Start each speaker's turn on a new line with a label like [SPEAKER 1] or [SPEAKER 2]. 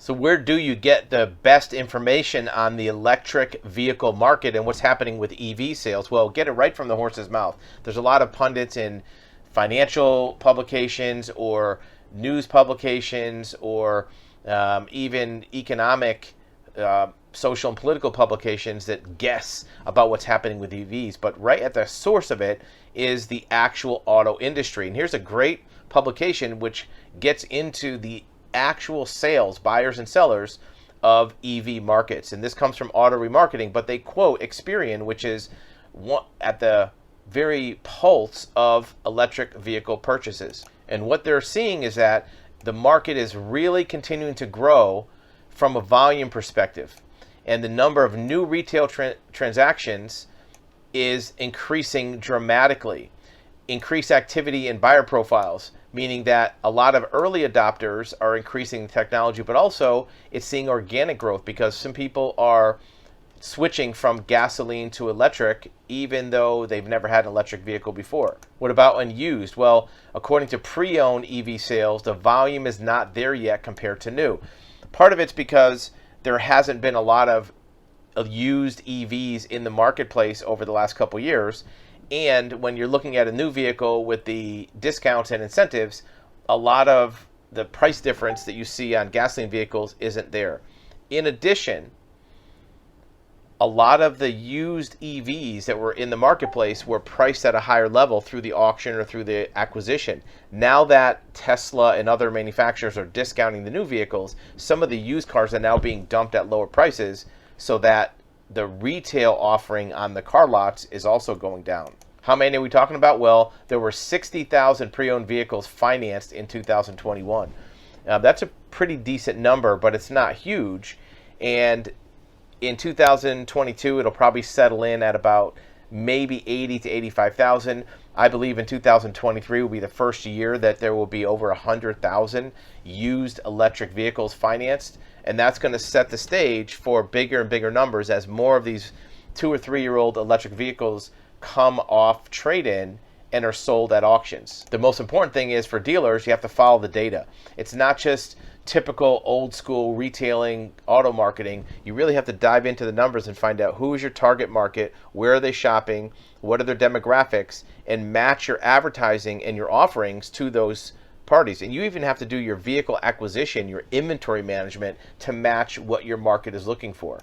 [SPEAKER 1] So where do you get the best information on the electric vehicle market and what's happening with EV sales? Well, get it right from the horse's mouth. There's a lot of pundits in financial publications or news publications or even economic, social and political publications that guess about what's happening with EVs. But right at the source of it is the actual auto industry. And here's a great publication which gets into the actual sales, buyers and sellers of EV markets. And this comes from Auto Remarketing, but they quote Experian, which is at the very pulse of electric vehicle purchases. And what they're seeing is that the market is really continuing to grow from a volume perspective. And the number of new retail transactions is increasing dramatically. Increased activity in buyer profiles, meaning that a lot of early adopters are increasing the technology, but also it's seeing organic growth because some people are switching from gasoline to electric even though they've never had an electric vehicle before. What about unused? Well, according to pre-owned EV sales, the volume is not there yet compared to new. Part of it's because there hasn't been a lot of used EVs in the marketplace over the last couple years. And when you're looking at a new vehicle with the discounts and incentives, a lot of the price difference that you see on gasoline vehicles isn't there. In addition, a lot of the used EVs that were in the marketplace were priced at a higher level through the auction or through the acquisition. Now that Tesla and other manufacturers are discounting the new vehicles, some of the used cars are now being dumped at lower prices so that the retail offering on the car lots is also going down. How many are we talking about? Well, there were 60,000 pre-owned vehicles financed in 2021. That's a pretty decent number, but it's not huge. And in 2022, it'll probably settle in at about maybe 80 to 85,000. I believe in 2023 will be the first year that there will be over 100,000 used electric vehicles financed. And that's going to set the stage for bigger and bigger numbers as more of these 2 or 3 year old electric vehicles come off trade-in and are sold at auctions. The most important thing is for dealers, you have to follow the data. It's not just typical old school retailing auto marketing. You really have to dive into the numbers and find out who is your target market, where are they shopping, what are their demographics, and match your advertising and your offerings to those parties. And you even have to do your vehicle acquisition, your inventory management to match what your market is looking for.